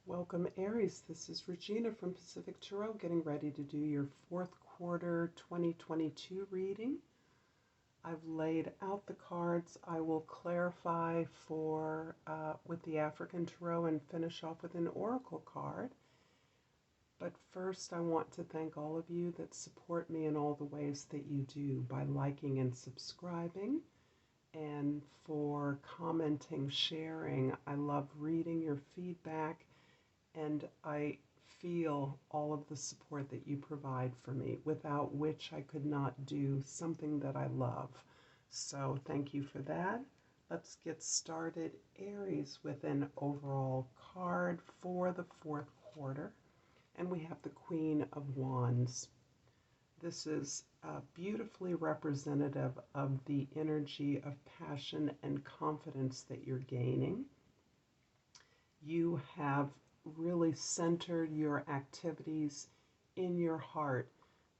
Welcome, Aries. This is Regina from Pacific Tarot, getting ready to do your fourth quarter 2022 reading. I've laid out the cards. I will clarify with the African Tarot and finish off with an oracle card. But first, I want to thank all of you that support me in all the ways that you do by liking and subscribing, and for commenting, sharing. I love reading your feedback, and I feel all of the support that you provide for me, without which I could not do something that I love. So thank you for that. Let's get started, Aries, with an overall card for the fourth quarter. And we have the Queen of Wands. This is beautifully representative of the energy of passion and confidence that you're gaining. You have really centered your activities in your heart,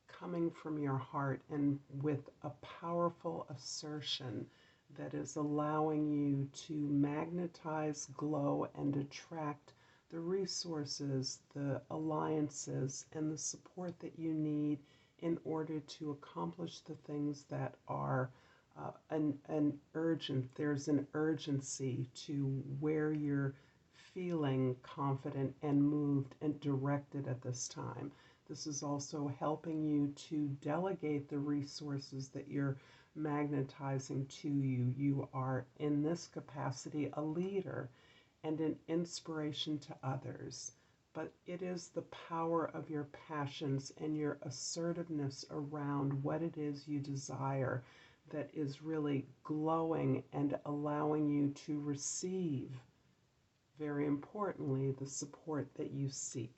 coming from your heart, and with a powerful assertion that is allowing you to magnetize, glow, and attract the resources, the alliances, and the support that you need in order to accomplish the things that are urgent. There's an urgency to where you're feeling confident and moved and directed at this time. This is also helping you to delegate the resources that you're magnetizing to you. You are, in this capacity, a leader and an inspiration to others. But it is the power of your passions and your assertiveness around what it is you desire that is really glowing and allowing you to receive, very importantly, the support that you seek.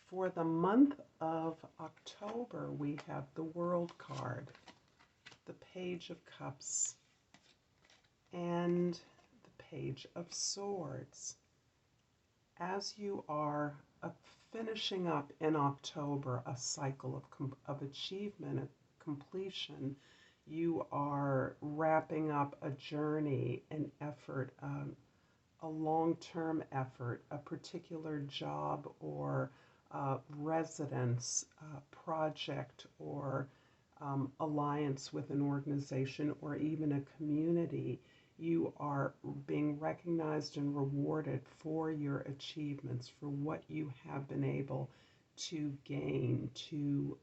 For the month of October, we have the World card, the Page of Cups, and the Page of Swords. As you are finishing up in October a cycle of achievement, of completion, you are wrapping up a journey, an effort, a long-term effort, a particular job or residence, project, or alliance with an organization or even a community. You are being recognized and rewarded for your achievements, for what you have been able to gain, to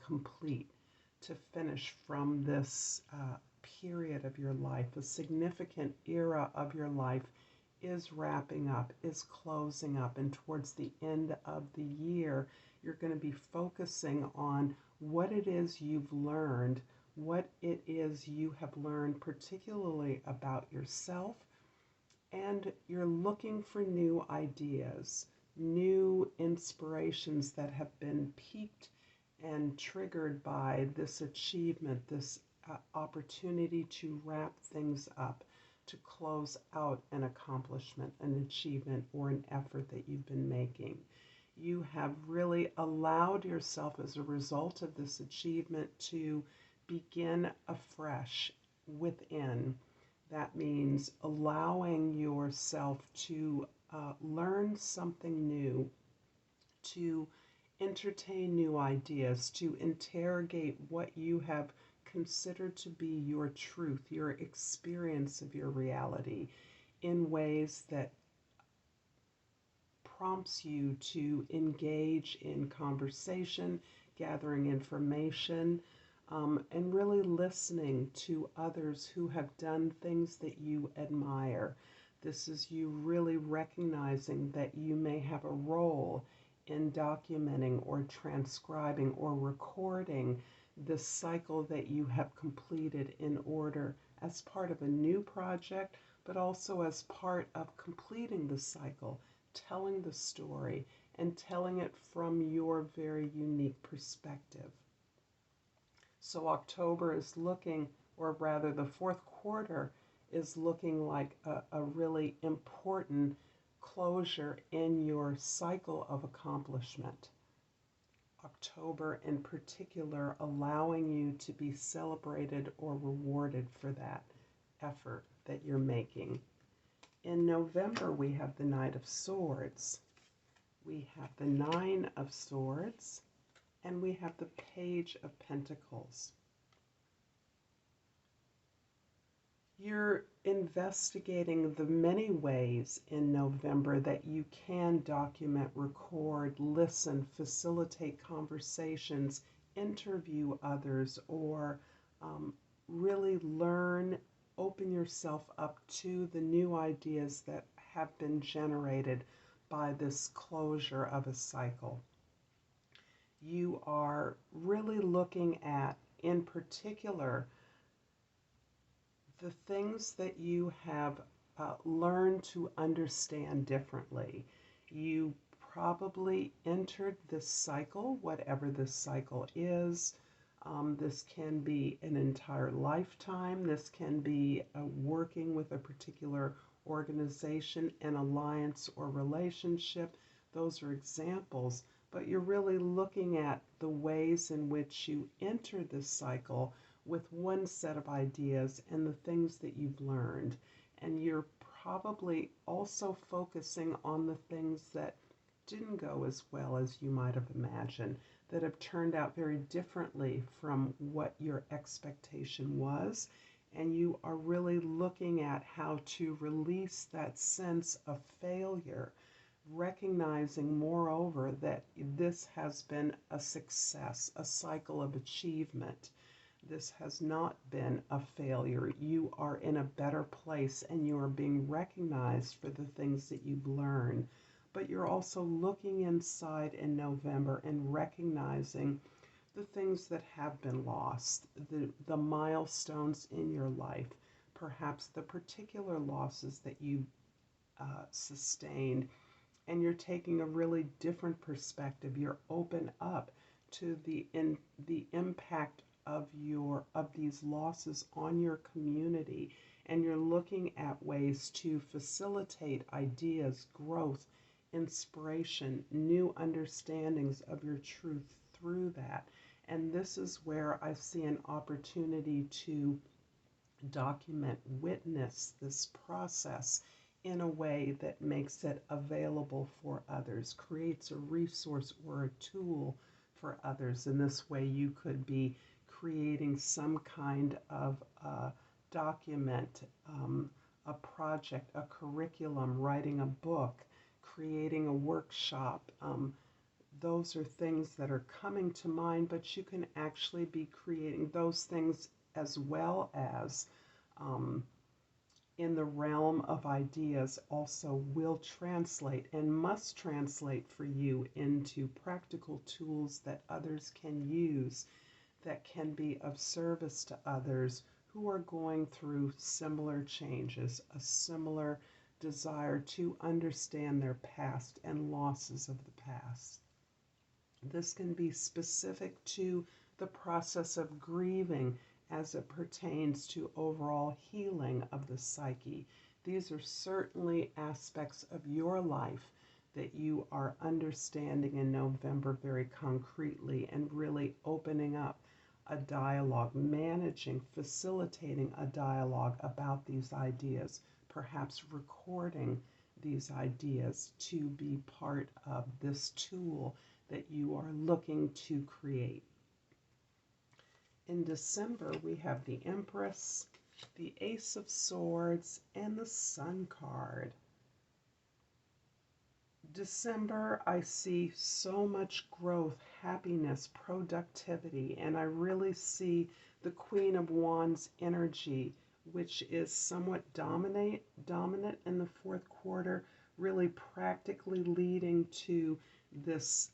complete, to finish from this period of your life. A significant era of your life is wrapping up, is closing up, and towards the end of the year, you're going to be focusing on what it is you've learned, what it is you have learned particularly about yourself, and you're looking for new ideas, new inspirations that have been piqued and triggered by this achievement, this opportunity to wrap things up, to close out an accomplishment, an achievement, or an effort that you've been making. You have really allowed yourself, as a result of this achievement, to begin afresh within. That means allowing yourself to learn something new, to entertain new ideas, to interrogate what you have considered to be your truth, your experience of your reality, in ways that prompts you to engage in conversation, gathering information, and really listening to others who have done things that you admire. This is you really recognizing that you may have a role in documenting or transcribing or recording this cycle that you have completed, in order, as part of a new project, but also as part of completing the cycle, telling the story, and telling it from your very unique perspective. So October is looking, or rather the fourth quarter is looking like a really important closure in your cycle of accomplishment. October in particular allowing you to be celebrated or rewarded for that effort that you're making. In November, we have the Knight of Swords. We have the Nine of Swords, and we have the Page of Pentacles. You're investigating the many ways in November that you can document, record, listen, facilitate conversations, interview others, or really learn, open yourself up to the new ideas that have been generated by this closure of a cycle. You are really looking at, in particular, the things that you have learned to understand differently. You probably entered this cycle, whatever this cycle is. This can be an entire lifetime. This can be working with a particular organization, an alliance, or relationship. Those are examples, but you're really looking at the ways in which you enter this cycle with one set of ideas and the things that you've learned. And you're probably also focusing on the things that didn't go as well as you might have imagined, that have turned out very differently from what your expectation was. And you are really looking at how to release that sense of failure, recognizing, moreover, that this has been a success, a cycle of achievement. This has not been a failure. You are in a better place and you are being recognized for the things that you've learned. But you're also looking inside in November and recognizing the things that have been lost, the milestones in your life, perhaps the particular losses that you sustained. And you're taking a really different perspective. You're open up to the impact of these losses on your community, and you're looking at ways to facilitate ideas, growth, inspiration, new understandings of your truth through that. And this is where I see an opportunity to document, witness this process in a way that makes it available for others, creates a resource or a tool for others. In this way, you could be creating some kind of document, a project, a curriculum, writing a book, creating a workshop. Those are things that are coming to mind, but you can actually be creating those things as well as in the realm of ideas also will translate and must translate for you into practical tools that others can use, that can be of service to others who are going through similar changes, a similar desire to understand their past and losses of the past. This can be specific to the process of grieving as it pertains to overall healing of the psyche. These are certainly aspects of your life that you are understanding in November very concretely and really opening up a dialogue, managing, facilitating a dialogue about these ideas, perhaps recording these ideas to be part of this tool that you are looking to create. In December, we have the Empress, the Ace of Swords, and the Sun card. December, I see so much growth, happiness, productivity, and I really see the Queen of Wands energy, which is somewhat dominant in the fourth quarter, really practically leading to this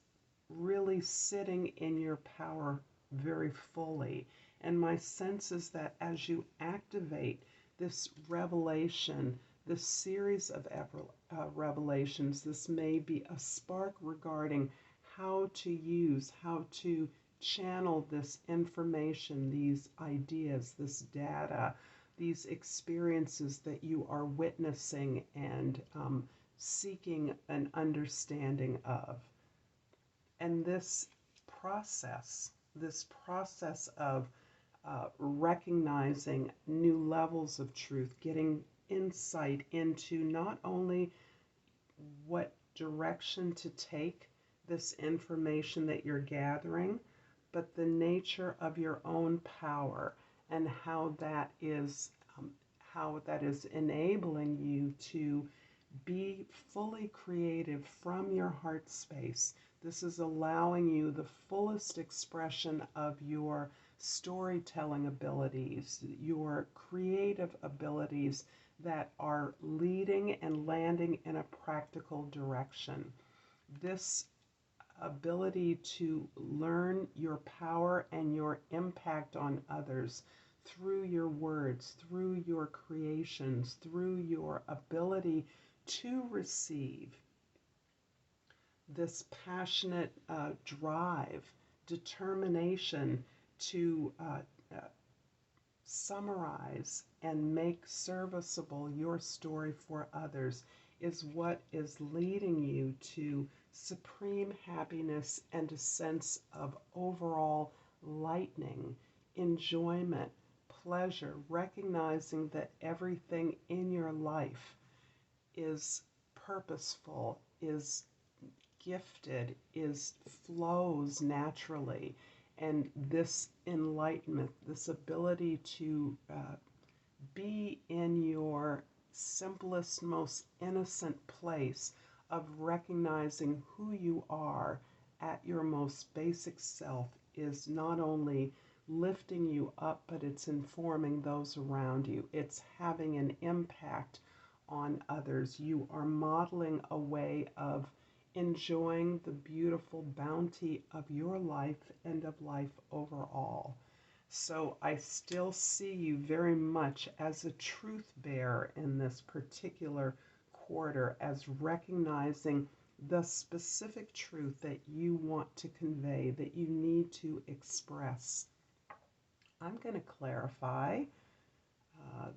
really sitting in your power very fully. And my sense is that as you activate this revelation, this series of revelations, this may be a spark regarding how to use, how to channel this information, these ideas, this data, these experiences that you are witnessing and seeking an understanding of. And this process of recognizing new levels of truth, getting insight into not only what direction to take this information that you're gathering, but the nature of your own power and how that is enabling you to be fully creative from your heart space. This is allowing you the fullest expression of your storytelling abilities, your creative abilities that are leading and landing in a practical direction. This ability to learn your power and your impact on others through your words, through your creations, through your ability to receive, this passionate drive, determination to summarize and make serviceable your story for others is what is leading you to supreme happiness and a sense of overall lightening, enjoyment, pleasure, recognizing that everything in your life is purposeful, is gifted, flows naturally. And this enlightenment, this ability to be in your simplest, most innocent place of recognizing who you are at your most basic self is not only lifting you up, but it's informing those around you. It's having an impact on others. You are modeling a way of enjoying the beautiful bounty of your life and of life overall. So I still see you very much as a truth bearer in this particular quarter, as recognizing the specific truth that you want to convey, that you need to express. I'm going to clarify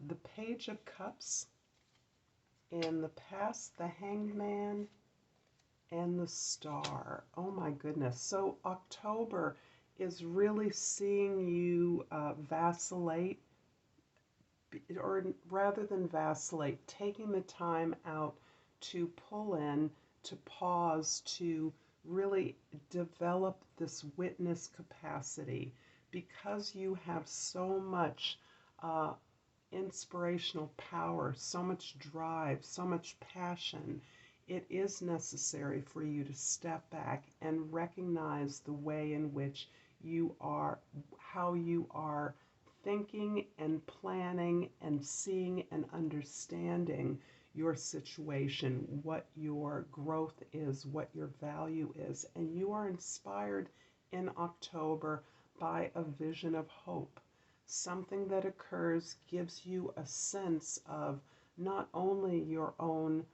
the Page of Cups, in the past, the Hanged Man, and the Star. Oh my goodness. So October is really seeing you vacillate, or rather than vacillate, taking the time out to pull in, to pause, to really develop this witness capacity, because you have so much inspirational power, so much drive, so much passion. It is necessary for you to step back and recognize the way in which you are, how you are thinking and planning and seeing and understanding your situation, what your growth is, what your value is. And you are inspired in October by a vision of hope. Something that occurs gives you a sense of not only your own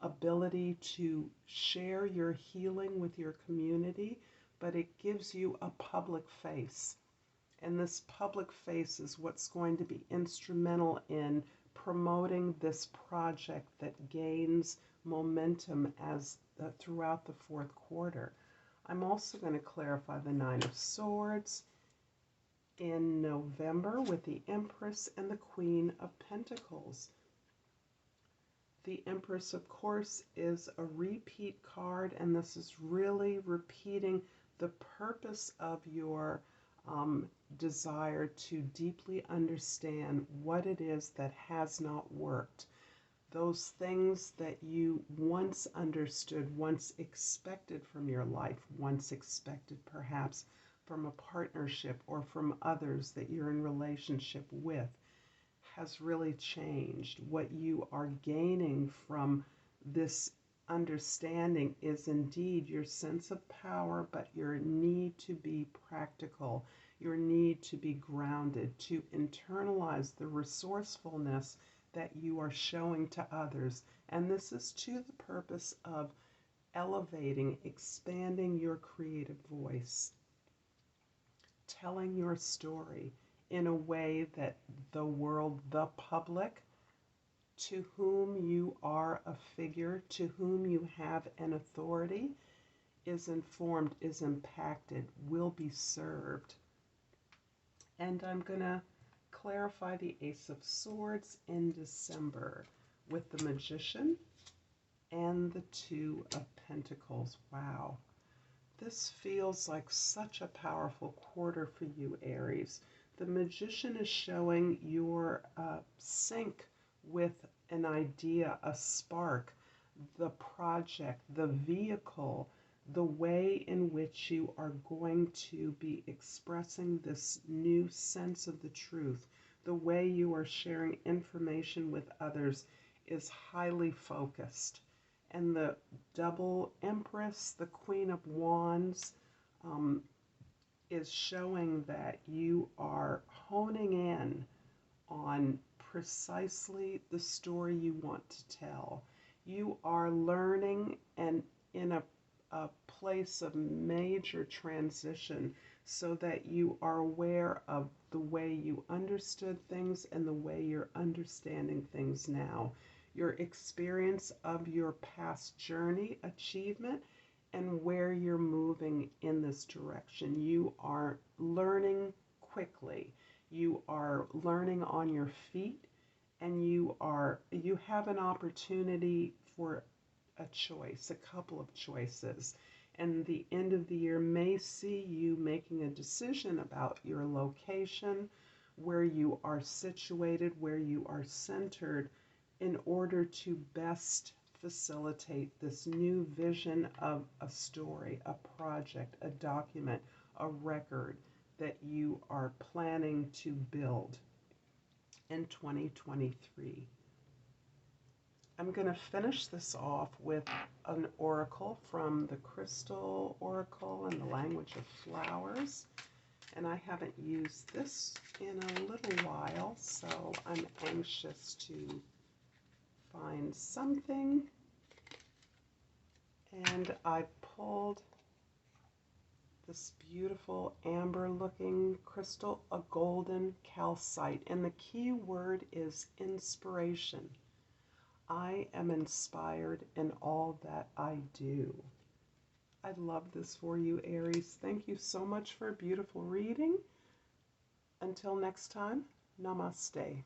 ability to share your healing with your community, but it gives you a public face. And this public face is what's going to be instrumental in promoting this project that gains momentum as throughout the fourth quarter. I'm also going to clarify the Nine of Swords in November with the Empress and the Queen of Pentacles. The Empress, of course, is a repeat card, and this is really repeating the purpose of your desire to deeply understand what it is that has not worked. Those things that you once understood, once expected from your life, once expected perhaps from a partnership or from others that you're in relationship with, has really changed. What you are gaining from this understanding is indeed your sense of power, but your need to be practical, your need to be grounded, to internalize the resourcefulness that you are showing to others. And this is to the purpose of elevating, expanding your creative voice, telling your story in a way that the world, the public, to whom you are a figure, to whom you have an authority, is informed, is impacted, will be served. And I'm going to clarify the Ace of Swords in December with the Magician and the Two of Pentacles. Wow. This feels like such a powerful quarter for you, Aries. The Magician is showing your sync with an idea, a spark, the project, the vehicle, the way in which you are going to be expressing this new sense of the truth, the way you are sharing information with others is highly focused. And the double Empress, the Queen of Wands, is showing that you are honing in on precisely the story you want to tell. You are learning and in a place of major transition so that you are aware of the way you understood things and the way you're understanding things now. Your experience of your past journey, achievement, and where you're moving in this direction. You are learning quickly. You are learning on your feet, and you have an opportunity for a choice, a couple of choices. And the end of the year may see you making a decision about your location, where you are situated, where you are centered, in order to best facilitate this new vision of a story, a project, a document, a record that you are planning to build in 2023. I'm going to finish this off with an oracle from the Crystal Oracle in the Language of Flowers. And I haven't used this in a little while, so I'm anxious to find something. And I pulled this beautiful amber looking crystal, a golden calcite, and the key word is inspiration. I am inspired in all that I do. I love this for you, Aries. Thank you so much for a beautiful reading. Until next time, namaste.